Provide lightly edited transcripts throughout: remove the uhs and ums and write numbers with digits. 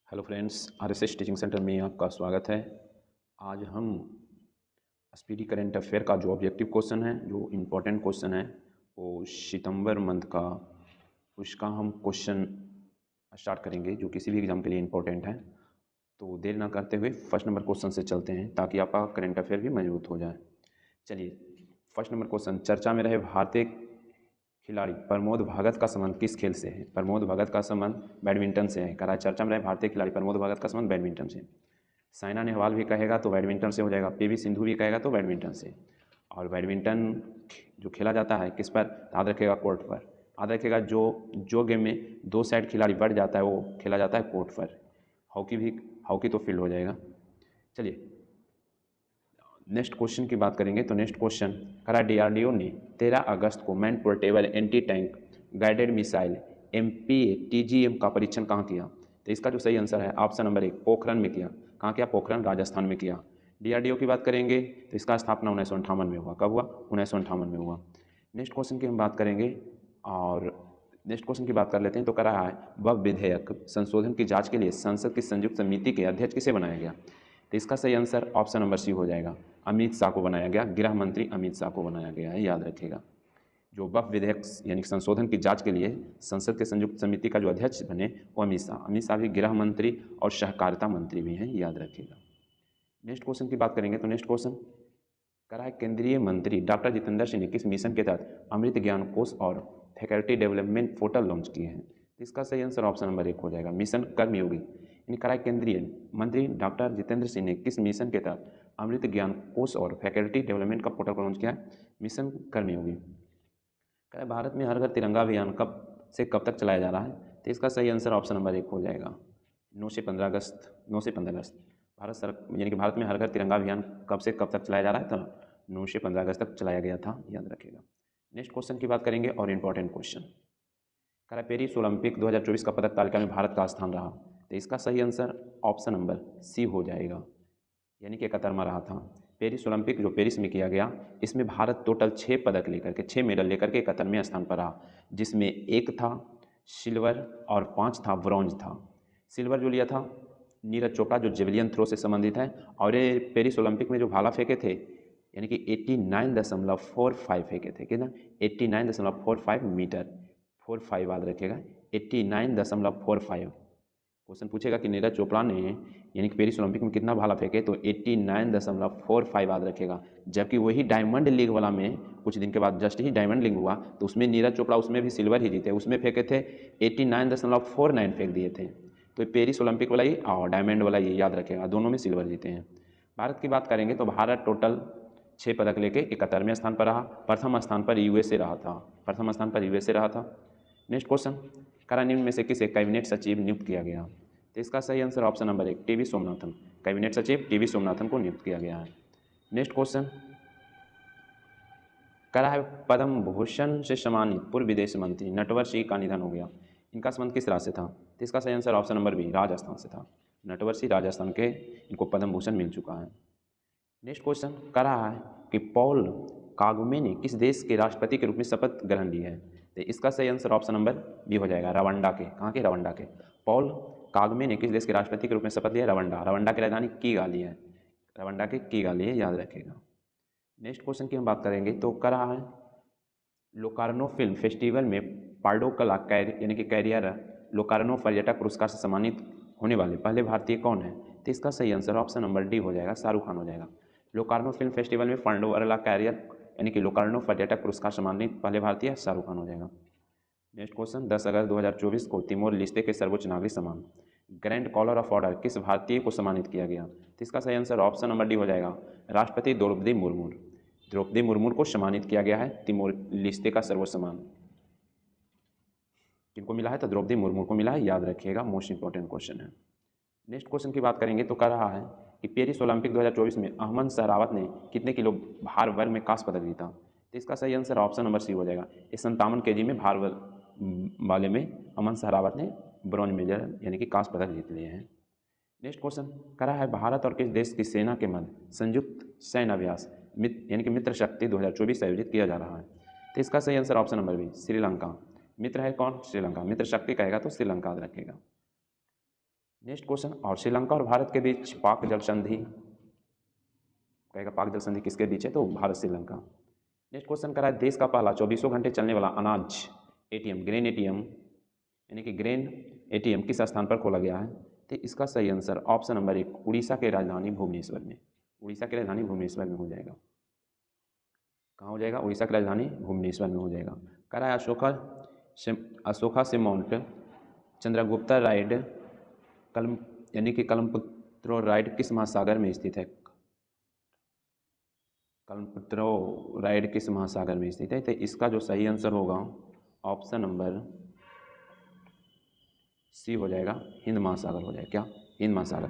Hello friends, RSS teaching centre में आपका स्वागत है। आज हम स्पीडी करंट अफेयर का जो ऑब्जेक्टिव क्वेश्चन है, जो इम्पोर्टेंट क्वेश्चन है, वो सितंबर मंथ का, उसका हम क्वेश्चन स्टार्ट करेंगे जो किसी भी एग्ज़ाम के लिए इम्पोर्टेंट है। तो देर ना करते हुए फर्स्ट नंबर क्वेश्चन से चलते हैं ताकि आपका करंट अफेयर भी मजबूत हो जाए। चलिए, फर्स्ट नंबर क्वेश्चन, चर्चा में रहे भारतीय खिलाड़ी प्रमोद भगत का संबंध किस खेल से है? प्रमोद भगत का संबंध बैडमिंटन से है। कह रहा है चर्चा में रहे भारतीय खिलाड़ी प्रमोद भगत का संबंध बैडमिंटन से। साइना नेहवाल भी कहेगा तो बैडमिंटन से हो जाएगा, पीवी सिंधु भी कहेगा तो बैडमिंटन से। और बैडमिंटन जो खेला जाता है किस पर? याद रखेगा, कोर्ट पर। याद रखेगा, जो गेम में दो साइड खिलाड़ी बढ़ जाता है वो खेला जाता है कोर्ट पर। हॉकी तो फील्ड हो जाएगा। चलिए नेक्स्ट क्वेश्चन की बात करेंगे। तो नेक्स्ट क्वेश्चन करा, डीआरडीओ ने 13 अगस्त को man portable anti tank guided missile MPA-TGM का परीक्षण कहाँ किया? तो इसका जो सही आंसर है ऑप्शन नंबर 1, पोखरण में किया। कहाँ किया? पोखरण, राजस्थान में किया। डीआरडीओ की बात करेंगे तो इसका स्थापना 1958 में हुआ। कब हुआ? 1958 में हुआ। नेक्स्ट क्वेश्चन की हम बात करेंगे और नेक्स्ट क्वेश्चन की बात कर लेते हैं। तो कर रहा है वह विधेयक संशोधन की जांच के लिए संसद की संयुक्त समिति के अध्यक्ष किसे बनाया गया? तो इसका सही आंसर ऑप्शन नंबर सी हो जाएगा, अमित शाह को बनाया गया। गृह मंत्री अमित शाह को बनाया गया है, याद रखिएगा। जो वक्फ विधेयक यानी संशोधन की जांच के लिए संसद के संयुक्त समिति का जो अध्यक्ष बने वो अमित शाह। अमित शाह भी गृह मंत्री और सहकारिता मंत्री भी हैं, याद रखिएगा। नेक्स्ट क्वेश्चन की बात करेंगे। तो नेक्स्ट क्वेश्चन करा है केंद्रीय मंत्री डॉक्टर जितेंद्र सिंह ने किस मिशन के तहत अमृत ज्ञान कोष और फैकल्टी डेवलपमेंट पोर्टल लॉन्च किए हैं? तो इसका सही आंसर ऑप्शन नंबर 1 हो जाएगा, मिशन कर्मयोगी। यानी करा है केंद्रीय मंत्री डॉक्टर जितेंद्र सिंह ने किस मिशन के तहत अमृत ज्ञान कोष और फैकल्टी डेवलपमेंट का पोर्टल लॉन्च किया है? मिशन कर्मयोगी। कह रहा है भारत में हर घर तिरंगा अभियान कब से कब तक चलाया जा रहा है? तो इसका सही आंसर ऑप्शन नंबर 1 हो जाएगा, 9 से 15 अगस्त। 9 से 15 अगस्त यानी कि भारत में हर घर तिरंगा अभियान कब से कब तक चलाया जा रहा है? तो 9 से 15 अगस्त तक चलाया गया था, याद रखिएगा। नेक्स्ट क्वेश्चन की बात करेंगे और इम्पोर्टेंट क्वेश्चन कह रहा है पेरिस ओलंपिक 2024 का पदक तालिका में भारत का स्थान रहा। तो इसका सही आंसर ऑप्शन नंबर सी हो जाएगा, यानी कि 71वां रहा था। पेरिस ओलंपिक जो पेरिस में किया गया, इसमें भारत टोटल 6 पदक लेकर के, 6 मेडल लेकर के 71वें स्थान पर रहा, जिसमें 1 था सिल्वर और 5 था ब्रॉन्ज था। सिल्वर जो लिया था नीरज चोपड़ा, जो जेवलियन थ्रो से संबंधित है, और ये पेरिस ओलंपिक में जो भाला फेंके थे यानी कि 89.45 फेंके थे, कितना? 89.45 मीटर, 45 याद रखिएगा, 89.45। क्वेश्चन पूछेगा कि नीरज चोपड़ा ने यानी कि पेरिस ओलंपिक में कितना भाला फेंके, तो 89.45 याद रखेगा। जबकि वही डायमंड लीग वाला में कुछ दिन के बाद जस्ट ही डायमंड लीग हुआ तो उसमें नीरज चोपड़ा उसमें भी सिल्वर ही जीते, उसमें फेंके थे 89.49 फेंक दिए थे। तो पेरिस ओलंपिक वाला ही और डायमंड वाला ये याद रखेगा, दोनों में सिल्वर जीते हैं। भारत की बात करेंगे तो भारत टोटल 6 पदक लेके 71वें स्थान पर रहा। प्रथम स्थान पर यूएसए रहा था, प्रथम स्थान पर यूएसए रहा था। नेक्स्ट क्वेश्चन करा, निम्न में से किसे कैबिनेट सचिव नियुक्त किया गया? तो इसका सही answer option number 1, TV Somanathan. Cabinet सचिव टीवी सोमनाथन को नियुक्त किया गया है। नेक्स्ट क्वेश्चन करा है पद्म भूषण से सम्मानित पूर्व विदेश मंत्री नटवर सिंह का निधन हो गया। इनका संबंध किस राज्य से था? तो इसका सही answer option number B, Rajasthan से था। नटवर सिंह राजस्थान के, इनको पद्म भूषण मिल चुका है। नेक्स्ट क्वेश्चन कर रहा है कि पॉल कागमे ने किस देश के राष्ट्रपति के रूप में शपथ ग्रहण ली है? तो इसका सही आंसर ऑप्शन नंबर बी हो जाएगा, रवांडा के। कहाँ के? रवांडा के। पॉल कागमे ने किस देश के राष्ट्रपति के रूप में शपथ लिया? रवांडा। रवांडा की राजधानी किगाली है, रवांडा के किगाली है, याद रखेगा। नेक्स्ट क्वेश्चन की हम बात करेंगे तो कर रहा है लोकार्नो फिल्म फेस्टिवल में पार्डो कला यानी कि कैरियर लोकार्नो पर्यटक पुरस्कार से सम्मानित होने वाले पहले भारतीय कौन है? तो इसका सही आंसर ऑप्शन नंबर डी हो जाएगा, शाहरुख खान हो जाएगा। लोकार्नो फिल्म फेस्टिवल में पांडोवरला कैरियर यानी कि लोकार्नो पर्यटक पुरस्कार सम्मानित पहले भारतीय शाहरुख खान हो जाएगा। नेक्स्ट क्वेश्चन 10 अगस्त 2024 को तिमोर लिस्टे के सर्वोच्च नागरिक सम्मान ग्रैंड कॉलर ऑफ ऑर्डर किस भारतीय को सम्मानित किया गया? तो इसका सही आंसर ऑप्शन नंबर डी हो जाएगा, राष्ट्रपति द्रौपदी मुर्मू। द्रौपदी मुर्मू को सम्मानित किया गया है तिमोर लिस्टे का सर्वोच्च सम्मान। किनको मिला है? तो द्रौपदी मुर्मू को मिला है, याद रखिएगा, मोस्ट इंपॉर्टेंट क्वेश्चन है। नेक्स्ट क्वेश्चन की बात करेंगे तो कह रहा है कि पेरिस ओलंपिक 2024 में अहमद सहरावत ने कितने किलो भार वर्ग में कांस्य पदक जीता? तो इसका सही आंसर ऑप्शन नंबर सी हो जाएगा, 57 kg में भार वाले में अहमद सहरावत ने ब्रॉन्ज मेडल यानी कि कांस्य पदक जीत लिए हैं। नेक्स्ट क्वेश्चन कह रहा है भारत और किस देश की सेना के मध्य संयुक्त सैन्य अभ्यास यानी कि मित्र शक्ति 2024 आयोजित किया जा रहा है? तो इसका सही answer option number B, Sri Lanka. मित्र है कौन? श्रीलंका। मित्र शक्ति कहेगा तो श्रीलंका रखेगा। नेक्स्ट क्वेश्चन, और श्रीलंका और भारत के बीच पाक जल संधि, कहेगा पाक जल संधि किसके बीच है, तो भारत श्रीलंका। नेक्स्ट क्वेश्चन करा है, देश का पहला 24 घंटे चलने वाला अनाज एटीएम, ग्रेन एटीएम यानी कि ग्रेन एटीएम किस स्थान पर खोला गया है, तो इसका सही आंसर ऑप्शन नंबर 1 उड़ीसा के राजधानी भुवनेश्वर में, उड़ीसा की राजधानी भुवनेश्वर में हो जाएगा। कहाँ हो जाएगा, उड़ीसा की राजधानी भुवनेश्वर में हो जाएगा। करा है अशोका से माउंट चंद्रगुप्ता राइड कलम यानी कि कलमपुत्रो राइड किस महासागर में स्थित है, कलमपुत्रो राइड किस महासागर में स्थित है, तो इसका जो सही आंसर होगा ऑप्शन नंबर सी हो जाएगा, हिंद महासागर हो जाएगा। क्या, हिंद महासागर।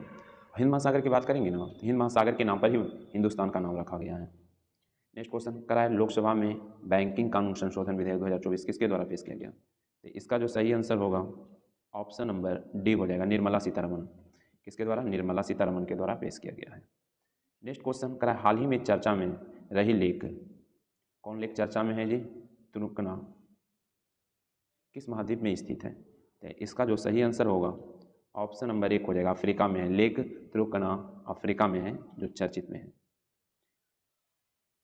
हिंद महासागर की बात करेंगे ना, तो हिंद महासागर के नाम पर ही हिंदुस्तान का नाम रखा गया है। नेक्स्ट क्वेश्चन करा है, लोकसभा में बैंकिंग कानून संशोधन विधेयक 2024 किसके द्वारा पेश किया गया, तो इसका जो सही आंसर होगा ऑप्शन नंबर डी हो जाएगा, निर्मला सीतारमण। किसके द्वारा, निर्मला सीतारमण के द्वारा पेश किया गया है। नेक्स्ट क्वेश्चन करा है, हाल ही में चर्चा में रही लेक, कौन लेक चर्चा में है जी, तुर्कना किस महाद्वीप में स्थित है, तो इसका जो सही आंसर होगा ऑप्शन नंबर 1 हो जाएगा, अफ्रीका में है। लेक तुर्कना अफ्रीका में है, जो चर्चित में है।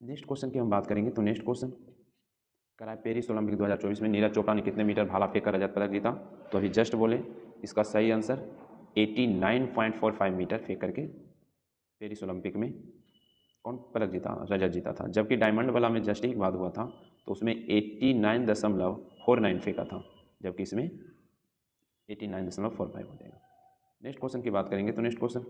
नेक्स्ट क्वेश्चन की हम बात करेंगे, तो नेक्स्ट क्वेश्चन करा है, पेरिस ओलंपिक 2024 में नीरज चोपड़ा ने कितने मीटर भाला फेंककर रजत पदक जीता, तो अभी जस्ट बोले, इसका सही आंसर 89.45 मीटर फेंक करके पेरिस ओलंपिक में कौन पदक जीता, रजत जीता था। जबकि डायमंड वाला में जस्ट एक बात हुआ था, तो उसमें 89.49 फेंका था, जबकि इसमें 89.45 हो जाएगा। नेक्स्ट क्वेश्चन की बात करेंगे, तो नेक्स्ट क्वेश्चन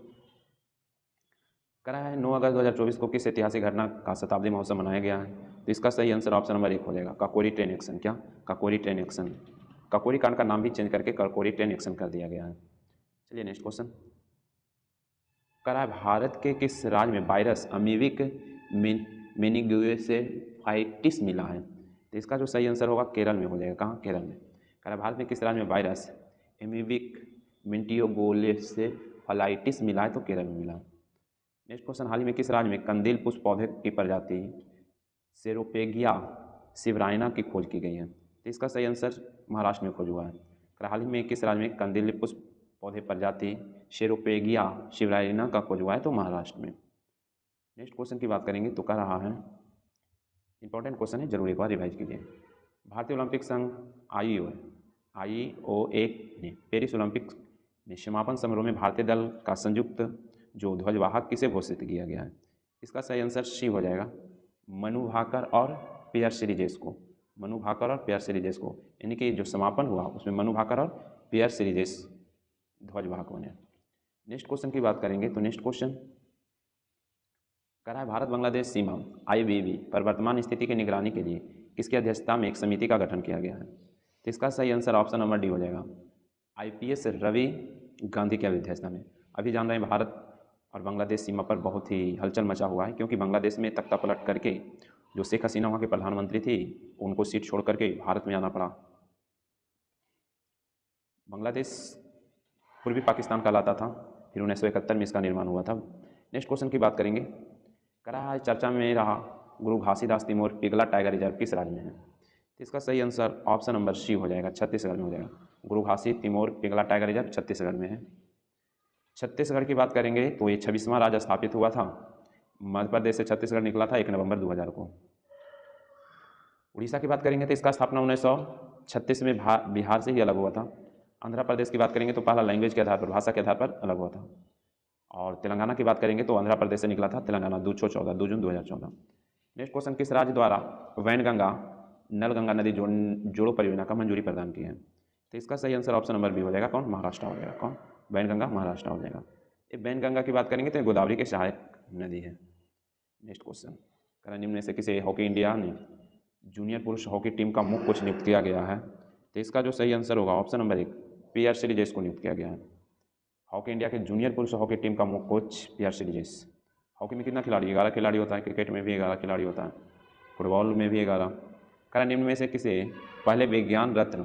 करा है, 9 अगस्त 2024 को किस ऐतिहासिक घटना का शताब्दी महोत्सव मनाया गया है, तो इसका सही आंसर ऑप्शन नंबर 1 हो जाएगा, काकोरी ट्रेन एक्शन। क्या, काकोरी ट्रेन एक्शन, काकोरी कांड का नाम भी चेंज करके काकोरी ट्रेन एक्शन कर दिया गया है। चलिए नेक्स्ट क्वेश्चन करा है, भारत के किस राज्य में वायरस अमीबिक मेनिंगोसेफाइटिस मिला है, तो इसका जो सही आंसर होगा केरल में हो जाएगा। कहाँ, केरल में। करा भारत में किस राज्य में वायरस एमीबिक मेनिंगोसेफाइटिस मिला है, तो केरल में मिला। नेक्स्ट क्वेश्चन, हाल ही में किस राज्य में कंदील पुष्प पौधे की प्रजाति सेरोपेगिया सिवराइना की खोज की गई है, तो इसका सही आंसर महाराष्ट्र में खोज हुआ है। हाल ही में किस राज्य में कंदील पुष्प पौधे प्रजाति सेरोपेगिया सिवराइना का खोज हुआ है, तो महाराष्ट्र में। नेक्स्ट क्वेश्चन की बात करेंगे, तो कह रहा है, इंपॉर्टेंट क्वेश्चन है, जरूर एक बार रिवाइज कीजिए। भारतीय ओलंपिक संघ IOA ने पेरिस ओलंपिक में समापन समारोह में भारतीय दल का संयुक्त जो ध्वजवाहक किसे घोषित किया गया है, इसका सही आंसर सी हो जाएगा, मनु भाकर और पियर सीरीजेस को, मनु भाकर और पियर सीरीजेस को, यानी कि जो समापन हुआ उसमें मनु भाकर और पियर सीरीजेस ध्वजवाहक बने। नेक्स्ट क्वेश्चन की बात करेंगे, तो नेक्स्ट क्वेश्चन कह रहा है, भारत बांग्लादेश सीमा IBB पर वर्तमान स्थिति की निगरानी के लिए किसकी अध्यक्षता में एक समिति का गठन किया गया है, तो इसका सही आंसर ऑप्शन नंबर डी हो जाएगा, IPS रवि गांधी की अध्यक्षता में। अभी जान रहे हैं भारत और बांग्लादेश सीमा पर बहुत ही हलचल मचा हुआ है, क्योंकि बांग्लादेश में तख्ता पलट करके जो शेख हसीना वहाँ के प्रधानमंत्री थी, उनको सीट छोड़ करके भारत में आना पड़ा। बांग्लादेश पूर्वी पाकिस्तान कहलाता था, फिर 1971 में इसका निर्माण हुआ था। नेक्स्ट क्वेश्चन की बात करेंगे, करा है, चर्चा में रहा गुरु घासीदास तिमोर पिघला टाइगर रिजर्व किस राज्य में है, तो इसका सही आंसर ऑप्शन नंबर सी हो जाएगा, छत्तीसगढ़ में हो जाएगा। गुरु घासी तिमोर पिघला टाइगर रिजर्व छत्तीसगढ़ में है। छत्तीसगढ़ की बात करेंगे, तो ये 26वां राज्य स्थापित हुआ था, मध्य प्रदेश से छत्तीसगढ़ निकला था 1 नवंबर 2000 को। उड़ीसा की बात करेंगे, तो इसका स्थापना 1936 में बिहार से ही अलग हुआ था। आंध्र प्रदेश की बात करेंगे, तो पहला लैंग्वेज के आधार पर, भाषा के आधार पर अलग हुआ था। और तेलंगाना की बात करेंगे, तो आंध्र प्रदेश से निकला था तेलंगाना 2 जून 2014। नेक्स्ट क्वेश्चन, किस राज्य द्वारा वैनगंगा नलगंगा नदी जोड़ो परियोजना का मंजूरी प्रदान की है, तो इसका सही आंसर ऑप्शन नंबर बी हो जाएगा, कौन, महाराष्ट्र हो जाएगा। कौन, वैनगंगा महाराष्ट्र हो जाएगा। ये वैनगंगा की बात करेंगे, तो गोदावरी के सहायक नदी है। नेक्स्ट क्वेश्चन, निम्न में से किसे हॉकी इंडिया ने जूनियर पुरुष हॉकी टीम का मुख्य कोच नियुक्त किया गया है, तो इसका जो सही आंसर होगा ऑप्शन नंबर 1 PR सीरीजेस को नियुक्त किया गया है। हॉकी इंडिया के जूनियर पुरुष हॉकी टीम का मुख्य कोच PR सीरीजेस। हॉकी में कितना खिलाड़ी, 11 खिलाड़ी होता है, क्रिकेट में भी 11 खिलाड़ी होता है, फुटबॉल में भी 11। निम्न में से किसे पहले विज्ञान रत्न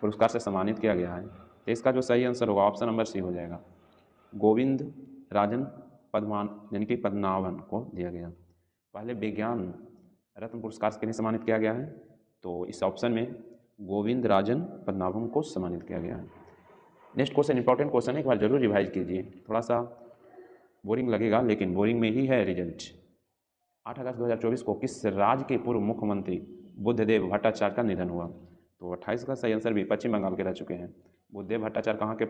पुरस्कार से सम्मानित किया गया है, तो इसका जो सही आंसर होगा ऑप्शन नंबर सी हो जाएगा, गोविंद राजन पद्मान यानी कि पद्मनाभन को दिया गया। पहले विज्ञान रत्न पुरस्कार से किन्हें सम्मानित किया गया है, तो इस ऑप्शन में गोविंद राजन पद्मनाभन को सम्मानित किया गया है। नेक्स्ट क्वेश्चन इंपॉर्टेंट क्वेश्चन है, एक बार जरूर रिवाइज कीजिए, थोड़ा सा बोरिंग लगेगा लेकिन बोरिंग में ही है रिजल्ट। 8 अगस्त 2024 को किस राज्य के पूर्व मुख्यमंत्री बुद्धदेव भट्टाचार्य का निधन हुआ? तो 28 का सही आंसर भी पश्चिम बंगाल के रह चुके हैं। बुद्धदेव भट्टाचार्य कहाँ के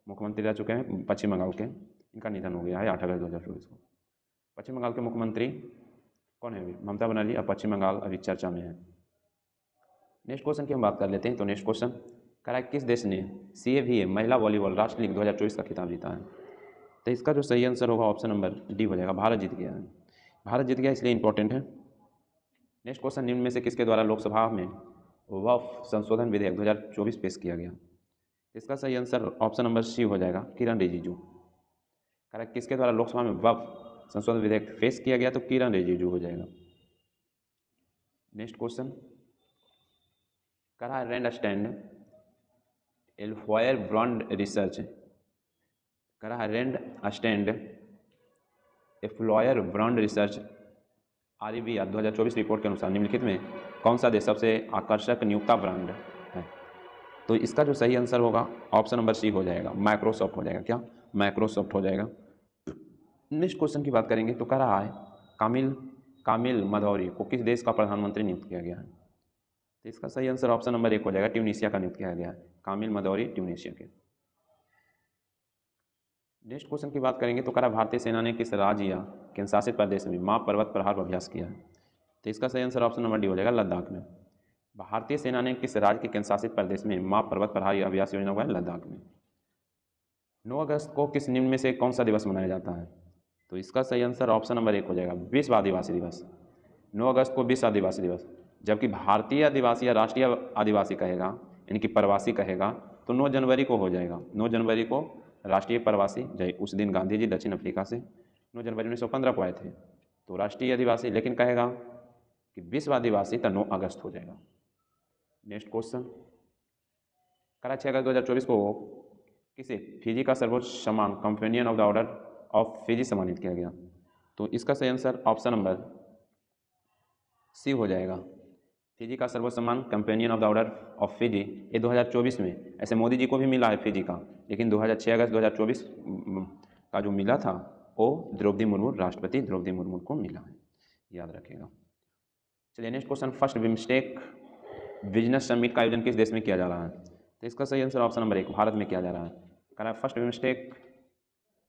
मुख्यमंत्री रह चुके हैं? पश्चिम बंगाल के। इनका निधन हो गया है 8 अगस्त 2024 को। पश्चिम बंगाल के मुख्यमंत्री कौन है अभी? ममता बनर्जी। अब पश्चिम बंगाल अभी चर्चा में है। नेक्स्ट क्वेश्चन की हम बात कर लेते हैं। तो नेक्स्ट क्वेश्चन कह रहा है किस देश ने CAVA महिला वॉलीबॉल राष्ट्र लीग 2024 का खिताब जीता है? तो इसका जो सही आंसर होगा ऑप्शन नंबर डी हो जाएगा, भारत जीत गया है। भारत जीत गया इसलिए इंपॉर्टेंट है। नेक्स्ट क्वेश्चन निम्न में से किसके द्वारा लोकसभा में वक्फ संशोधन विधेयक 2024 पेश किया गया? इसका सही आंसर ऑप्शन नंबर सी हो जाएगा, किरण रिजिजू। कह रहा है किसके द्वारा लोकसभा में वक्फ संशोधन विधेयक पेश किया गया? तो किरण रिजिजू हो जाएगा। नेक्स्ट क्वेश्चन कह रहा है Randstad employer brand research, कह रहा है Randstad employer brand research RBR 2024 report के अनुसार निम्नलिखित में कौन सा देश सबसे आकर्षक नियोक्ता ब्रांड है? तो इसका जो सही आंसर होगा ऑप्शन नंबर सी हो जाएगा, माइक्रोसॉफ्ट हो जाएगा। क्या? माइक्रोसॉफ्ट हो जाएगा। नेक्स्ट क्वेश्चन की बात करेंगे तो कह रहा है कामिल मधौरी को किस देश का प्रधानमंत्री नियुक्त किया गया है? तो इसका सही आंसर ऑप्शन नंबर 1 हो जाएगा, ट्यूनीशिया का नियुक्त किया गया है। कामिल मधौरी ट्यूनीशिया के। नेक्स्ट क्वेश्चन की बात करेंगे तो कह रहा भारतीय सेना ने किस राज्य या केंद्र शासित प्रदेश में माँ पर्वत प्रहार अभ्यास किया है? तो इसका सही आंसर ऑप्शन नंबर डी हो जाएगा, लद्दाख में। भारतीय सेना ने किस राज्य के केंद्र शासित प्रदेश में माँ पर्वत प्रहार अभ्यास योजना हुआ है? लद्दाख में। 9 अगस्त को किस निम्न में से कौन सा दिवस मनाया जाता है? तो इसका सही आंसर ऑप्शन नंबर 1 हो जाएगा, विश्व आदिवासी दिवस। 9 अगस्त को विश्व आदिवासी दिवस, जबकि भारतीय आदिवासी या राष्ट्रीय आदिवासी कहेगा, यानी कि प्रवासी कहेगा, तो 9 जनवरी को हो जाएगा। 9 जनवरी को राष्ट्रीय प्रवासी जय, उस दिन गांधी जी दक्षिण अफ्रीका से 9 जनवरी 1915 को आए थे, तो राष्ट्रीय आदिवासी। लेकिन कहेगा कि विश्व आदिवासी तो 9 अगस्त हो जाएगा। नेक्स्ट क्वेश्चन कह रहा 6 अगस्त 2024 को किसे फिजी का सर्वोच्च सम्मान companion of the order of Fiji सम्मानित किया गया? तो इसका सही आंसर ऑप्शन नंबर सी हो जाएगा, फिजी का सर्वोच्च सम्मान companion of the order of Fiji. ये 2024 में, ऐसे मोदी जी को भी मिला है फिजी का, लेकिन 6 अगस्त 2024 का जो मिला था वो द्रौपदी मुर्मू, राष्ट्रपति द्रौपदी मुर्मू को मिला है, याद रखिएगा। चलिए next question, first BIMSTEC business summit का आयोजन किस देश में किया जा रहा है? तो इसका सही आंसर ऑप्शन नंबर 1 भारत में किया जा रहा है। कह रहा है फर्स्ट बिम्स्टेक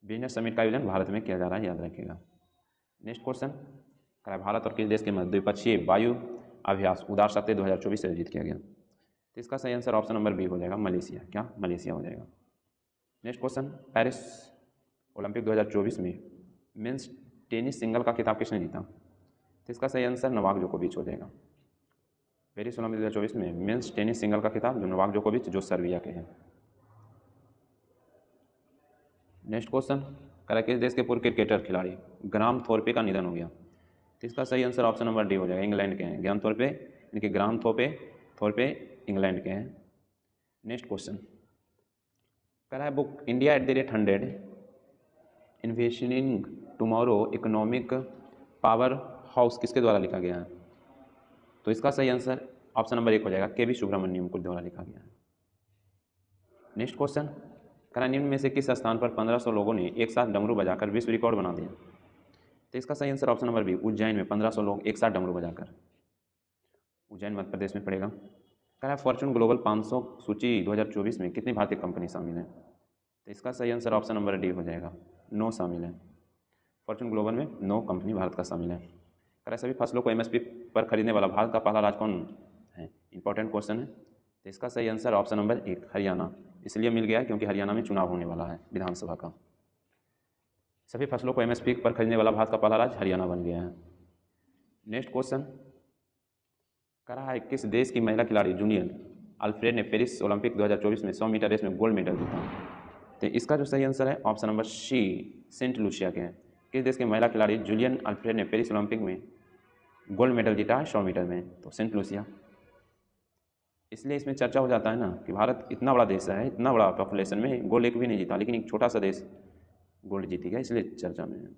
बिजनेस समिट का आयोजन भारत में किया जा रहा है, याद रखिएगा। नेक्स्ट क्वेश्चन कह रहा है भारत और किस देश के मध्य द्विपक्षीय वायु अभ्यास उदार शक्ति 2024 से आयोजित किया गया? तो इसका सही आंसर ऑप्शन नंबर बी हो जाएगा, मलेशिया। क्या? मलेशिया हो जाएगा। नेक्स्ट क्वेश्चन, पेरिस ओलंपिक 2024 में मेंस टेनिस सिंगल का खिताब किसने जीता? तो इसका सही आंसर नोवाक जोकोविच हो जाएगा। पेरिस ओलंपिक 2024 में मेंस टेनिस सिंगल का खिताब जो नोवाक जोकोविच, जो सर्बिया के हैं। नेक्स्ट क्वेश्चन कह रहा है किस देश के पूर्व क्रिकेटर खिलाड़ी ग्राम थोरपे का निधन हो गया? तो इसका सही आंसर ऑप्शन नंबर डी हो जाएगा, इंग्लैंड के हैं ग्राम थोरपे, इनके ग्राम थोरपे इंग्लैंड के हैं। नेक्स्ट क्वेश्चन कह रहा है book India @100 investing tomorrow economic power house किसके द्वारा लिखा गया है? तो इसका सही आंसर ऑप्शन नंबर 1 हो जाएगा, के वी सुब्रमण्यम को द्वारा लिखा गया है। नेक्स्ट क्वेश्चन कह रहा है निम्न में से किस स्थान पर 1500 लोगों ने एक साथ डमरू बजाकर विश्व रिकॉर्ड बना दिया? तो इसका सही answer option number B, Ujjain में 1500 लोग एक साथ डमरू बजाकर, उज्जैन मध्य प्रदेश में पड़ेगा। कह रहा है फॉर्चून ग्लोबल 500 सूची 2024 में कितनी भारतीय कंपनी शामिल है? तो इसका सही आंसर ऑप्शन नंबर डी हो जाएगा, 9 शामिल है। फॉर्चून ग्लोबल में 9 कंपनी भारत का शामिल है। कह रहा है सभी फसलों को MSP पर खरीदने वाला भारत का पहला राज्य कौन है? इंपॉर्टेंट क्वेश्चन है। तो इसका सही आंसर ऑप्शन नंबर 1 हरियाणा, इसलिए मिल गया क्योंकि हरियाणा में चुनाव होने वाला है विधानसभा का। सभी फसलों को MSP पर खरीदने वाला भारत का पहला राज्य हरियाणा बन गया है। नेक्स्ट क्वेश्चन कह रहा है किस देश की महिला खिलाड़ी जूलियन अल्फ्रेड ने पेरिस ओलंपिक 2024 में 100 मीटर रेस में गोल्ड मेडल जीता? तो इसका जो सही आंसर है option number C, Saint Lucia के हैं। किस देश के महिला खिलाड़ी जूलियन अल्फ्रेड ने पेरिस ओलंपिक में गोल्ड मेडल जीता है 100 मीटर में? तो सेंट लूसिया। इसलिए इसमें चर्चा हो जाता है ना कि भारत इतना बड़ा देश है, इतना बड़ा पॉपुलेशन में गोल्ड एक भी नहीं जीता, लेकिन एक छोटा सा देश गोल्ड जीती गया, इसलिए चर्चा में है।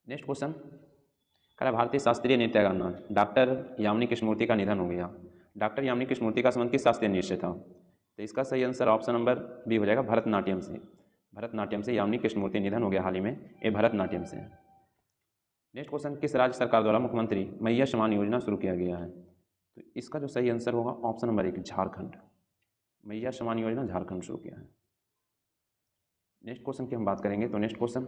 नेक्स्ट क्वेश्चन कह रहा है भारतीय शास्त्रीय नृत्य गाना डॉक्टर यामिनी कृष्णमूर्ति का निधन हो गया। डॉक्टर यामिनी कृष्णमूर्ति का संबंध किस शास्त्रीय नृत्य से था? तो इसका सही आंसर ऑप्शन नंबर बी हो जाएगा, भरतनाट्यम से। भरतनाट्यम से यामिनी कृष्णमूर्ति निधन हो गया हाल ही में, ये भरतनाट्यम से है। नेक्स्ट क्वेश्चन, किस राज्य सरकार द्वारा मुख्यमंत्री मैया सम्मान योजना शुरू किया गया है? तो इसका जो सही आंसर होगा ऑप्शन नंबर 1, झारखंड। मैया सम्मान योजना झारखंड शुरू किया है। नेक्स्ट क्वेश्चन की हम बात करेंगे, तो नेक्स्ट क्वेश्चन,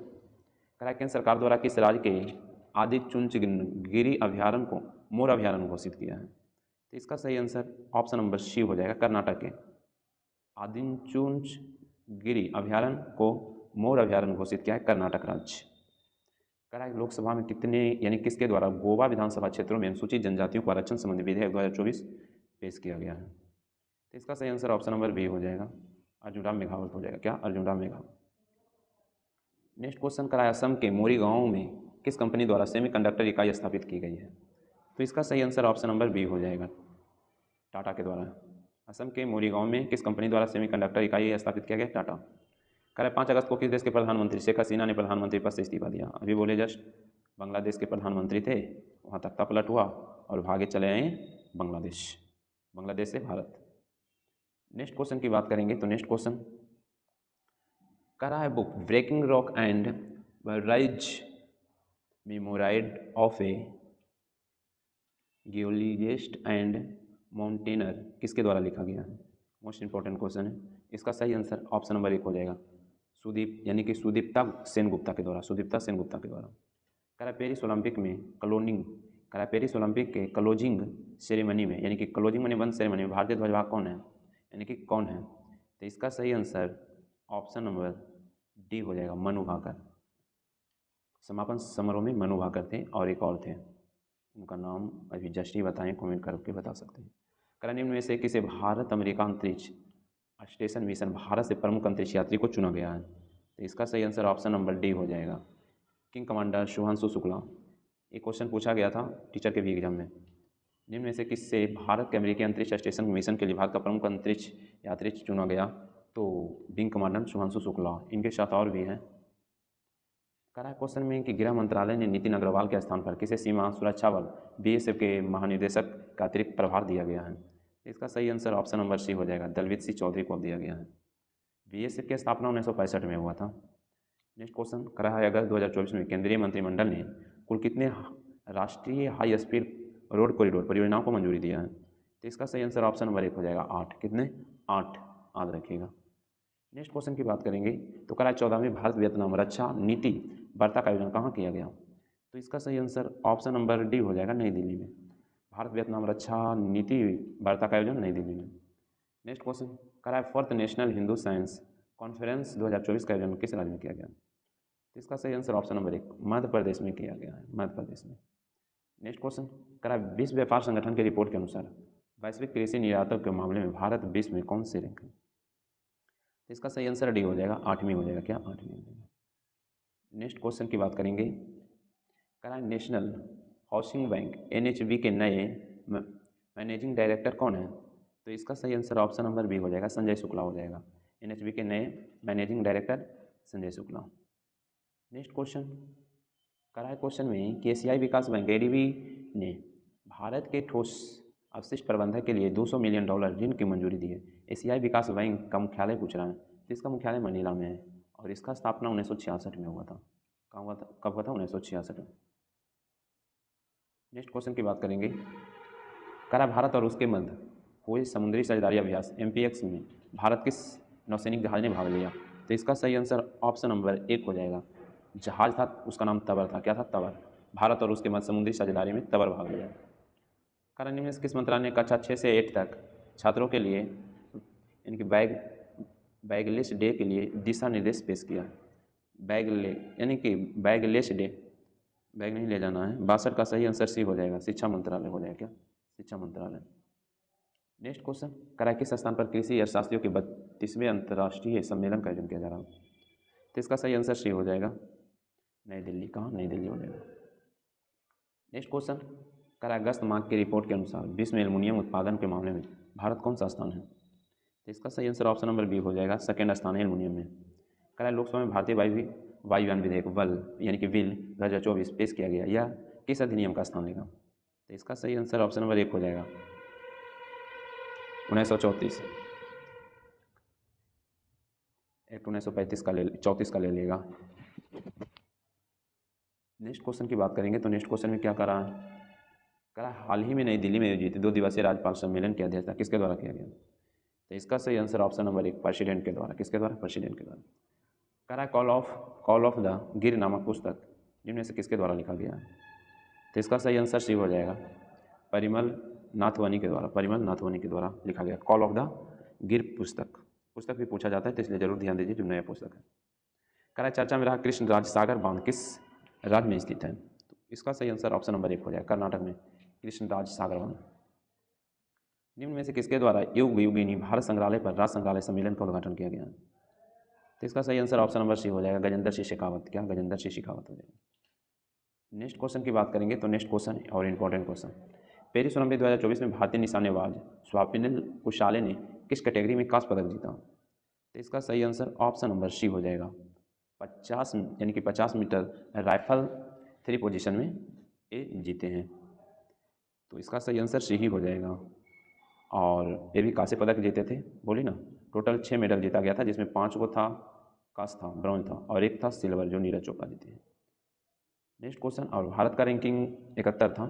केंद्र सरकार द्वारा किस राज्य के आदिचुंचनगिरी अभ्यारण्य को मोर अभ्यारण्य घोषित किया है? तो इसका सही आंसर ऑप्शन नंबर सी हो जाएगा, कर्नाटक के आदिचुंचनगिरी अभ्यारण्य को मोर अभ्यारण्य घोषित किया है कर्नाटक राज्य। लोकसभा में कितने यानी किसके द्वारा गोवा विधानसभा क्षेत्रों में अनुसूचित जनजातियों को आरक्षण संबंधी विधेयक 2024 पेश किया गया है? तो इसका सही आंसर ऑप्शन नंबर बी हो जाएगा, अर्जुन मेघावत हो जाएगा। क्या? अर्जुन मेघावत। नेक्स्ट क्वेश्चन, असम के मोरी गांव में किस कंपनी द्वारा सेमीकंडक्टर इकाई स्थापित की गई है? तो इसका सही आंसर ऑप्शन नंबर बी हो जाएगा, टाटा के द्वारा। असम के मोरी गांव में किस कंपनी द्वारा सेमीकंडक्टर इकाई स्थापित किया गया? टाटा। 5 अगस्त को किस देश के प्रधानमंत्री शेख हसीना ने प्रधानमंत्री पद से इस्तीफा दिया? अभी बोले जस्ट, बांग्लादेश के प्रधानमंत्री थे, वहाँ तख्ता पलट हुआ और भागे चले आए बांग्लादेश से भारत। नेक्स्ट क्वेश्चन की बात करेंगे, तो next question, book breaking rock and rise memoir of a geologist and mountaineer किसके द्वारा लिखा गया है? मोस्ट इंपॉर्टेंट क्वेश्चन है। इसका सही आंसर ऑप्शन नंबर 1 हो जाएगा, सुदीप यानी कि सुदीप्ता सेनगुप्ता के द्वारा। पेरिस ओलंपिक में पेरिस ओलंपिक के क्लोजिंग सेरेमनी में यानी कि क्लोजिंग माने बंद सेरेमनी में भारतीय ध्वजवाहक कौन है, यानी कि कौन है? तो इसका सही आंसर ऑप्शन नंबर डी हो जाएगा, मनु भाकर। समापन समारोह में मनु भाकर थे और एक और थे, उनका नाम अभी जस्ट ही बताएं, कमेंट करके बता सकते हैं। निम्न में से किसे भारत अमेरिका अंतरिक्ष स्टेशन मिशन भारत से प्रमुख अंतरिक्ष यात्री को चुना गया है? तो इसका सही आंसर ऑप्शन नंबर डी हो जाएगा, किंग कमांडर शुभांशु शुक्ला। एक क्वेश्चन पूछा गया था टीचर के भी एग्जाम में, निम्न में से किससे भारत के अमेरिकी अंतरिक्ष स्टेशन मिशन के लिए भारत का प्रमुख अंतरिक्ष यात्री चुना गया? तो विंग कमांडर शुभांशु शुक्ला, इनके साथ और भी हैं। क्वेश्चन में कि गृह मंत्रालय ने नितिन अग्रवाल के स्थान पर किसे सीमा सुरक्षा बल BSF के महानिदेशक का अतिरिक्त प्रभार दिया गया है? इसका सही आंसर ऑप्शन नंबर सी हो जाएगा, दलवीर सिंह चौधरी को दिया गया है। BSF की स्थापना 1965 में हुआ था। नेक्स्ट क्वेश्चन, अगस्त 2024 में केंद्रीय मंत्रिमंडल ने कुल कितने राष्ट्रीय हाई स्पीड रोड कॉरिडोर परियोजनाओं को मंजूरी दिया है? तो इसका सही आंसर ऑप्शन नंबर 1 हो जाएगा, 8। कितने? 8, याद रखिएगा। नेक्स्ट क्वेश्चन की बात करेंगे, तो 14वीं भारत वियतनाम रक्षा नीति वार्ता का आयोजन कहाँ किया गया? तो इसका सही आंसर ऑप्शन नंबर डी हो जाएगा, नई दिल्ली में। भारत वियतनाम रक्षा नीति वार्ता का आयोजन नई दिल्ली में। Next question, 4th national Hindu science conference 2024 का आयोजन किस राज्य में किया गया? तो इसका सही answer option number 1, Madhya Pradesh में किया गया है, मध्य प्रदेश में। नेक्स्ट क्वेश्चन, विश्व व्यापार संगठन की रिपोर्ट के अनुसार वैश्विक कृषि निर्यातों के मामले में भारत विश्व में कौन से रैंक है? इसका सही आंसर डी हो जाएगा, 8वीं हो जाएगा। क्या? 8वीं हो जाएगा। नेक्स्ट क्वेश्चन की बात करेंगे, नेशनल हाउसिंग बैंक NHB के नए मैनेजिंग डायरेक्टर कौन है? तो इसका सही आंसर ऑप्शन नंबर बी हो जाएगा, संजय शुक्ला हो जाएगा। NHB के नए managing director Sanjay Shukla. Next question में कि एशियाई विकास बैंक ADB ने भारत के ठोस अपशिष्ट प्रबंधन के लिए $200 मिलियन ऋण की मंजूरी दी है। एशियाई विकास बैंक का मुख्यालय पूछ रहा है, तो इसका मुख्यालय मनीला में है और इसका स्थापना 1966 में हुआ था। कहाँ हुआ था? कब हुआ था? 1966 में। नेक्स्ट क्वेश्चन की बात करेंगे, भारत और उसके मध्य हुए समुद्री साझेदारी अभ्यास MPX में भारत किस नौसैनिक जहाज ने भाग लिया? तो इसका सही आंसर ऑप्शन नंबर 1 हो जाएगा, जहाज था उसका नाम तबर था। क्या था? तबर। भारत और उसके मध्य समुद्री साझेदारी में तबर भाग लिया। निम्न में किस मंत्रालय ने कक्षा 6 से 8 तक छात्रों के लिए यानी कि बैगलेस डे के लिए दिशा निर्देश पेश किया? यानी कि बैगलेस डे, बैग नहीं ले जाना है। 62 का सही आंसर सी हो जाएगा, शिक्षा मंत्रालय हो जाएगा। क्या? शिक्षा मंत्रालय। नेक्स्ट क्वेश्चन, किस स्थान पर कृषि अर्थशास्त्रियों के 32वें अंतर्राष्ट्रीय सम्मेलन का आयोजन किया जा रहा है? तो इसका सही आंसर सी हो जाएगा, नई दिल्ली। कहाँ? नई दिल्ली हो जाएगा। नेक्स्ट क्वेश्चन, अगस्त माह की रिपोर्ट के अनुसार विश्व में एल्युमिनियम उत्पादन के मामले में भारत कौन सा स्थान है? तो इसका सही आंसर ऑप्शन नंबर बी हो जाएगा, 2nd स्थान है एल्युमिनियम में। लोकसभा में भारतीय वायुयान विधेयक यानी कि विल 2024 पेश किया गया, यह किस अधिनियम का स्थान लेगा? तो इसका सही आंसर ऑप्शन नंबर 1 हो जाएगा, 1934। एक्ट 1935 का 34 का ले लेगा। नेक्स्ट क्वेश्चन की बात करेंगे तो नेक्स्ट क्वेश्चन में क्या करा है, करा हाल ही में नई दिल्ली में आयोजित 2 दिवसीय राज्यपाल सम्मेलन की अध्यक्षता किसके द्वारा किया गया। तो इसका सही आंसर ऑप्शन नंबर 1 प्रेसिडेंट के द्वारा। किसके द्वारा? प्रेसिडेंट के द्वारा। करा कॉल ऑफ द गिर नामक पुस्तक जिनमें से किसके द्वारा लिखा गया है। तो इसका सही आंसर सी हो जाएगा परिमल नाथवनी के द्वारा। परिमल नाथवनी के द्वारा लिखा गया कॉल ऑफ द गिर पुस्तक भी पूछा जाता है, तो इसलिए जरूर ध्यान दीजिए जो नया पुस्तक है। करा चर्चा में रहा कृष्ण राज सागर बांध किस राज्य में स्थित है। तो इसका सही आंसर ऑप्शन नंबर 1 हो जाएगा कर्नाटक में कृष्ण राज सागर बांध। निम्न में से किसके द्वारा युग युगिनी भारत संग्रहालय पर राज्य संग्रहालय सम्मेलन का उद्घाटन किया गया है। तो इसका सही आंसर ऑप्शन नंबर सी हो जाएगा गजेंद्र सिंह शेखावत। क्या? गजेंद्र सिंह शेखावत हो जाएगा। नेक्स्ट क्वेश्चन की बात करेंगे तो नेक्स्ट क्वेश्चन और इम्पोर्टेंट क्वेश्चन, पेरिस ओलंपिक 2024 में भारतीय निशानेबाज स्वापिनिल कुशाले ने किस कैटेगरी में कांस्य पदक जीता। तो इसका सही आंसर ऑप्शन नंबर सी हो जाएगा 50 मीटर राइफल 3 पोजीशन में ये जीते हैं। तो इसका सही आंसर सी ही हो जाएगा। और ये भी कांस्य पदक जीते थे, बोली ना, टोटल 6 मेडल जीता गया था, जिसमें 5 को था कांस्य था, ब्रॉन्ज था, और 1 था सिल्वर जो नीरज चोपड़ा जीते हैं। नेक्स्ट क्वेश्चन, और भारत का रैंकिंग 71 था।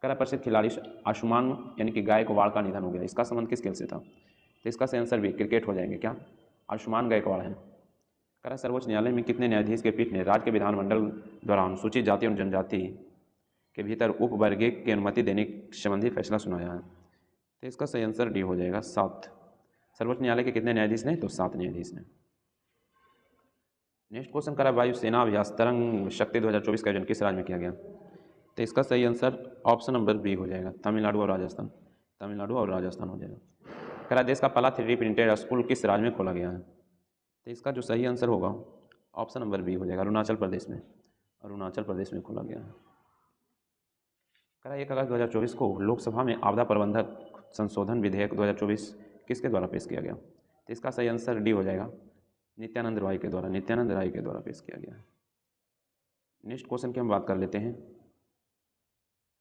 करा प्रसिद्ध खिलाड़ी आयुष्मान यानी कि गायकवाड़ का निधन हो गया, इसका संबंध किस खेल से था। तो इसका सही आंसर भी क्रिकेट हो जाएंगे। क्या? आयुष्मान गायकवाड़ है। करा सर्वोच्च न्यायालय में कितने न्यायाधीश के पीठ ने राज्य के विधानमंडल द्वारा अनुसूचित जाति और जनजाति के भीतर उपवर्गीय की अनुमति देने संबंधी फैसला सुनाया है। तो इसका सही आंसर डी हो जाएगा 7। सर्वोच्च न्यायालय के कितने न्यायाधीश ने? तो 7 न्यायाधीश ने। नेक्स्ट क्वेश्चन करा वायुसेना अभ्यास तरंग शक्ति 2024 का आयोजन किस राज्य में किया गया। तो इसका सही आंसर ऑप्शन नंबर बी हो जाएगा तमिलनाडु और राजस्थान। तमिलनाडु और राजस्थान हो जाएगा। करा देश का पहला 3D प्रिंटेड स्कूल किस राज्य में खोला गया है। तो इसका जो सही आंसर होगा ऑप्शन नंबर बी हो जाएगा अरुणाचल प्रदेश में। अरुणाचल प्रदेश में खोला गया है। करा 1 अगस्त 2024 को लोकसभा में आपदा प्रबंधक संशोधन विधेयक 2024 किसके द्वारा पेश किया गया। तो इसका सही आंसर डी हो जाएगा नित्यानंद राय के द्वारा। नित्यानंद राय के द्वारा पेश किया गया है। नेक्स्ट क्वेश्चन की हम बात कर लेते हैं।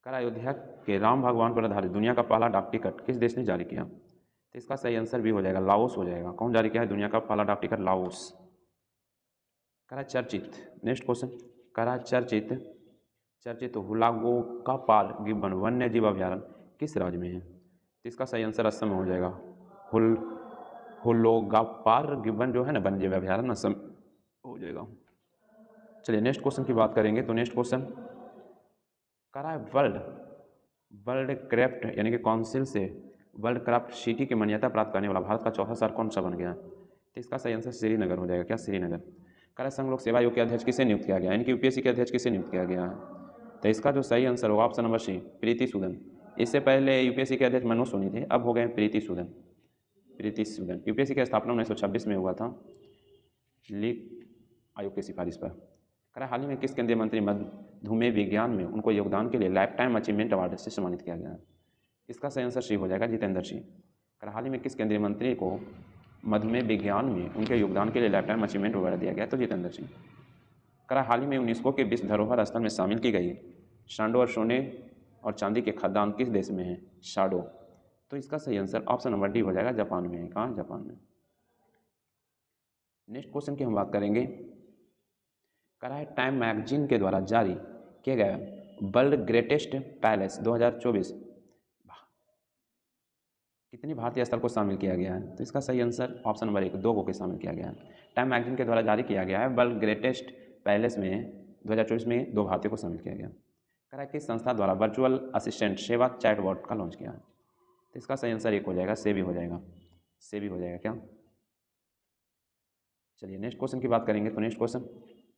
करा अयोध्या के राम भगवान पर आधारित दुनिया का पहला डाक टिकट किस देश ने जारी किया। तो इसका सही आंसर भी हो जाएगा लाओस हो जाएगा। कौन जारी किया है दुनिया का पहला डाक टिकट? लाओस। करा चर्चित, नेक्स्ट क्वेश्चन, करा चर्चित हुलागो का पाल गिब्बन वन्य जीव अभ्यारण्य किस राज्य में है। तो इसका सही आंसर असम में हो जाएगा। हुलोगापार गिब्बन जो है ना वन्य जीव अभ्यारण्य असम हो जाएगा। चलिए नेक्स्ट क्वेश्चन की बात करेंगे तो नेक्स्ट क्वेश्चन करा वर्ल्ड क्राफ्ट यानी कि काउंसिल से वर्ल्ड क्राफ्ट सिटी की मान्यता प्राप्त करने वाला भारत का चौथा शहर कौन सा बन गया। तो इसका सही आंसर श्रीनगर हो जाएगा। क्या? श्रीनगर। करा संघ लोक सेवा आयोग के अध्यक्ष किसे नियुक्त किया गया, यानी कि यूपीएससी के अध्यक्ष किसे नियुक्त किया गया है। तो इसका जो सही आंसर होगा ऑप्शन नंबर सी प्रीति सूदन। इससे पहले यूपीएससी के अध्यक्ष मनोज सोनी थे, अब हो गए प्रीति सूदन। प्रीति सूदन। यूपीएससी की स्थापना 1926 में हुआ था लीग आयोग की सिफारिश पर। करा हाल ही में किस केंद्रीय मंत्री मधुमेह विज्ञान में उनको योगदान के लिए लाइफ टाइम अचीवमेंट अवार्ड से सम्मानित किया गया है। इसका सही आंसर सी हो जाएगा जितेंद्र सिंह। करा हाल ही में किस केंद्रीय मंत्री को मधुमेह विज्ञान में उनके योगदान के लिए लाइफ टाइम अचीवमेंट अवार्ड दिया गया, तो जितेंद्र सिंह। करा हाल ही में यूनेस्को के विश्व धरोहर स्थल में शामिल की गई सांडो और सोने और चांदी के खदान किस देश में है। शाडो। तो इसका सही आंसर ऑप्शन नंबर डी हो जाएगा जापान में है। कहाँ? जापान में। नेक्स्ट क्वेश्चन की हम बात करेंगे। करा है टाइम मैगजीन के द्वारा जारी किया गया वर्ल्ड ग्रेटेस्ट पैलेस 2024 कितनी भारतीय स्थल को शामिल किया गया है। तो इसका सही आंसर ऑप्शन नंबर 1 2 को शामिल किया गया है। टाइम मैगजीन के द्वारा जारी किया गया है वर्ल्ड ग्रेटेस्ट पैलेस में 2024 में 2 भारतीयों को शामिल किया गया। करा किस संस्था द्वारा वर्चुअल असिस्टेंट सेवा चैटबॉट का लॉन्च किया है। तो इसका सही आंसर 1 हो जाएगा सेबी हो जाएगा। सेबी हो जाएगा। क्या? चलिए नेक्स्ट क्वेश्चन की बात करेंगे तो नेक्स्ट क्वेश्चन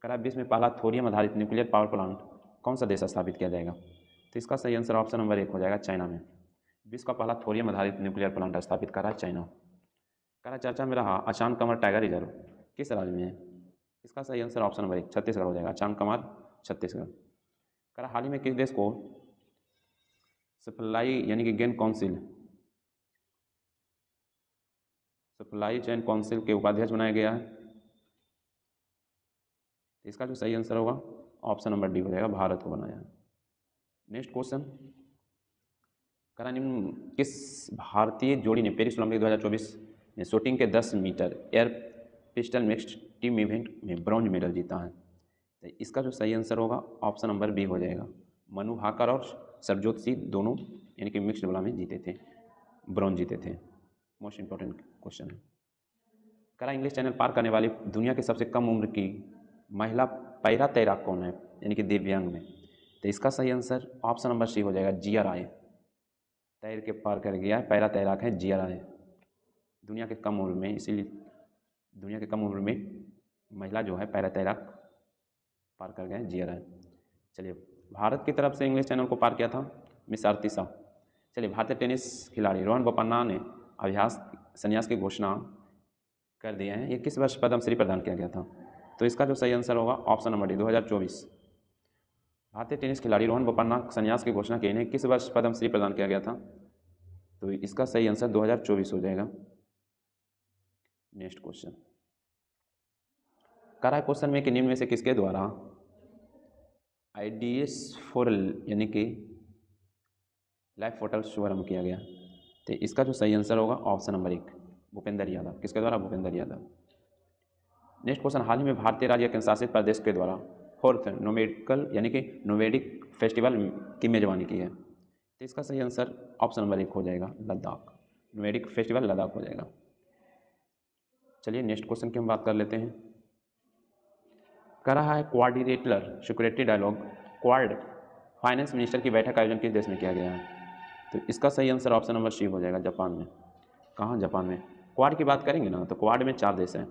करा विश्व में पहला थोरियम आधारित न्यूक्लियर पावर प्लांट कौन सा देश स्थापित किया जाएगा। तो इसका सही आंसर ऑप्शन नंबर 1 हो जाएगा चाइना में। विश्व का पहला थोरियम आधारित न्यूक्लियर प्लांट स्थापित करा चाइना। करा चर्चा में रहा अचान कमर टाइगर रिजर्व किस राज्य में है। इसका सही आंसर ऑप्शन नंबर 1 छत्तीसगढ़ हो जाएगा। अचान कमर छत्तीसगढ़। करा हाल ही में किस देश को सप्लाई यानी कि gain council supply chain council के उपाध्यक्ष बनाया गया है। इसका जो सही आंसर होगा ऑप्शन नंबर डी हो जाएगा भारत को बनाया है। नेक्स्ट क्वेश्चन करा निम्न किस भारतीय जोड़ी ने पेरिस ओलंपिक 2024 में शूटिंग के 10 metre air pistol mixed team event में ब्रॉन्ज मेडल जीता है? तो इसका जो सही आंसर होगा ऑप्शन नंबर बी हो जाएगा। मनु भाकर और सरजोत सिंह दोनों यानी कि मिक्स्ड वाला में जीते थे, ब्रॉन्ज जीते थे। मोस्ट इंपॉर्टेंट क्वेश्चन है। करा इंग्लिश चैनल पार करने वाली दुनिया की सबसे कम उम्र की महिला पैरा तैराक कौन है, यानी कि दिव्यांग में? तो इसका सही आंसर ऑप्शन नंबर सी हो जाएगा, जिया राय। तैर के पार कर गया पैरा तैराक है जिया राय। दुनिया के कम उम्र में, इसीलिए दुनिया के कम उम्र में महिला जो है पैरा तैराक पार कर गए जिया राय। चलिए, भारत की तरफ से इंग्लिश चैनल को पार किया था मिस आरती शाह। चलिए, भारतीय टेनिस खिलाड़ी रोहन बोपन्ना ने अभ्यास संन्यास की घोषणा कर दिए हैं। ये किस वर्ष पद्मश्री प्रदान किया गया था? तो इसका जो सही आंसर होगा ऑप्शन नंबर डी 2024। भारतीय टेनिस खिलाड़ी रोहन बोपन्ना संन्यास की घोषणा की, इन्हें किस वर्ष पद्मश्री प्रदान किया गया था? तो इसका सही आंसर 2024 हो जाएगा। नेक्स्ट क्वेश्चन, करा क्वेश्चन में कि निम्न में से किसके द्वारा IDS फोरल यानी कि लाइफ पोर्टल शुभारंभ किया गया? तो इसका जो सही आंसर होगा ऑप्शन नंबर 1 भूपेंद्र यादव। किसके द्वारा? भूपेंद्र यादव। नेक्स्ट क्वेश्चन, हाल ही में भारतीय राज्य केंद्र शासित प्रदेश के द्वारा 4th नोमेडिकल यानी कि नोवेडिक फेस्टिवल की मेजबानी की है। तो इसका सही आंसर ऑप्शन नंबर 1 हो जाएगा, लद्दाख। नोवेडिक फेस्टिवल लद्दाख हो जाएगा। चलिए, नेक्स्ट क्वेश्चन की हम बात कर लेते हैं। कर रहा है quadrilateral security dialogue Quad finance minister की बैठक का आयोजन किस देश में किया गया है? तो इसका सही आंसर ऑप्शन नंबर सी हो जाएगा, जापान में। कहाँ? जापान में। क्वाड की बात करेंगे ना तो क्वाड में 4 देश हैं।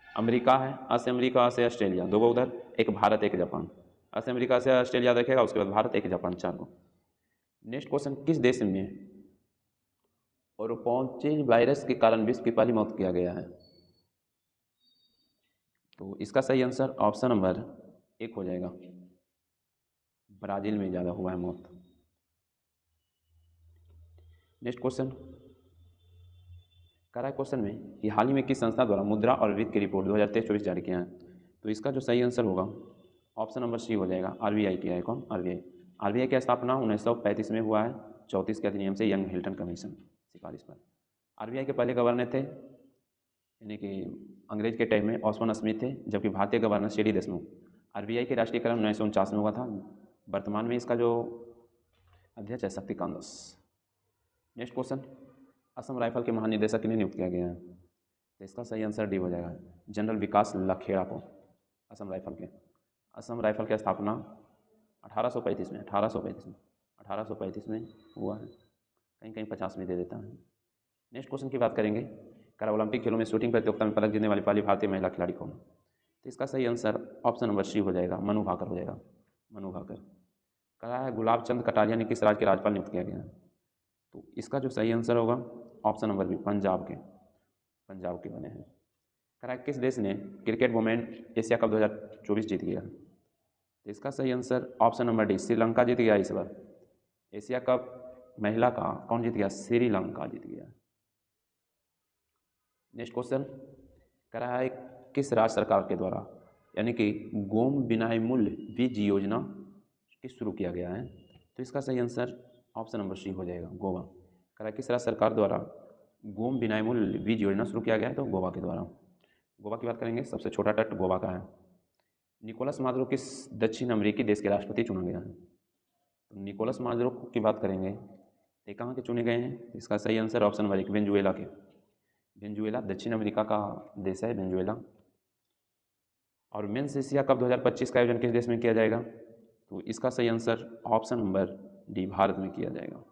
अमेरिका है, अस अमेरिका से ऑस्ट्रेलिया, 2 गो उधर, एक भारत एक जापान। अस अमेरिका से ऑस्ट्रेलिया रखेगा, उसके बाद भारत एक जापान, 4 गो। नेक्स्ट क्वेश्चन, किस देश में ओरोपोंचिल वायरस के कारण विश्व की पहली मौत किया गया है? तो इसका सही आंसर ऑप्शन नंबर 1 हो जाएगा, ब्राज़ील में ज़्यादा हुआ है मौत। नेक्स्ट क्वेश्चन, करा क्वेश्चन में कि हाल ही में किस संस्था द्वारा मुद्रा और वित्त की रिपोर्ट 2023-24 जारी किया है? तो इसका जो सही आंसर होगा ऑप्शन नंबर सी हो जाएगा, RBI किया है। कौन? RBI की स्थापना 1935 में हुआ है 34 के अधिनियम से, यंग हिल्टन कमीशन सिफारिश पर। RBI के पहले गवर्नर थे यानी कि अंग्रेज के टाइम में ऑस्वन स्मिथ थे, जबकि भारतीय गवर्नर CD देशमुख। RBI के राष्ट्रीयकरण 1949 में हुआ था। वर्तमान में इसका जो अध्यक्ष है Shaktikanta Das. Next question, Assam rifle के महानिदेशक किन्हें नियुक्त किया गया है? तो इसका सही आंसर डी हो जाएगा, जनरल विकास लखेड़ा को। असम राइफल की स्थापना 1835 में हुआ है, कहीं कहीं 50 में दे देता है। नेक्स्ट क्वेश्चन की बात करेंगे, पैरा ओलंपिक खेलों में शूटिंग प्रतियोगिता में पदक जीतने वाली पहली भारतीय महिला खिलाड़ी कौन? तो इसका सही आंसर ऑप्शन नंबर सी हो जाएगा, मनु भाकर हो जाएगा, मनु भाकर। कहा है गुलाब चंद कटारिया ने किस राज्य के राज्यपाल नियुक्त किया गया है? तो इसका जो सही आंसर होगा ऑप्शन नंबर बी, पंजाब के बने हैं। कहा है किस देश ने क्रिकेट वुमेन एशिया कप 2024 जीत गया? तो इसका सही answer option number D, Sri Lanka जीत गया। इस बार एशिया कप महिला का कौन जीत गया? श्रीलंका जीत गया। नेक्स्ट क्वेश्चन, कह रहा है किस राज्य सरकार के द्वारा यानी कि गोम बिनाई मूल्य बीज योजना किस शुरू किया गया है? तो इसका सही आंसर ऑप्शन नंबर सी हो जाएगा, गोवा। कह रहा है किस राज्य सरकार द्वारा गोम बिनाई मूल्य बीज योजना शुरू किया गया है? तो गोवा के द्वारा। गोवा की बात करेंगे, सबसे छोटा तट गोवा का है। निकोलस मादुरो किस दक्षिण अमेरिकी देश के राष्ट्रपति चुना गया है? तो निकोलस मादुरो की बात करेंगे, ये कहाँ के चुने गए हैं? इसका सही आंसर ऑप्शन नंबर 1, वेनेजुएला के। वेनेजुएला दक्षिण अमेरिका का देश है, वेनेजुएला। और मेंस एशिया कप 2025 का आयोजन किस देश में किया जाएगा? तो इसका सही answer option number D, Bharat में किया जाएगा।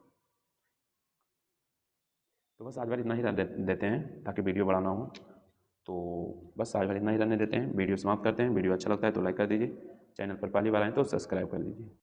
तो बस आज बार इतना ही देते हैं ताकि वीडियो बढ़ाना हो। तो बस आज बार इतना ही रहने देते हैं, वीडियो समाप्त करते हैं। वीडियो अच्छा लगता है तो लाइक कर दीजिए, चैनल पर पहली बार आए तो सब्सक्राइब कर लीजिए।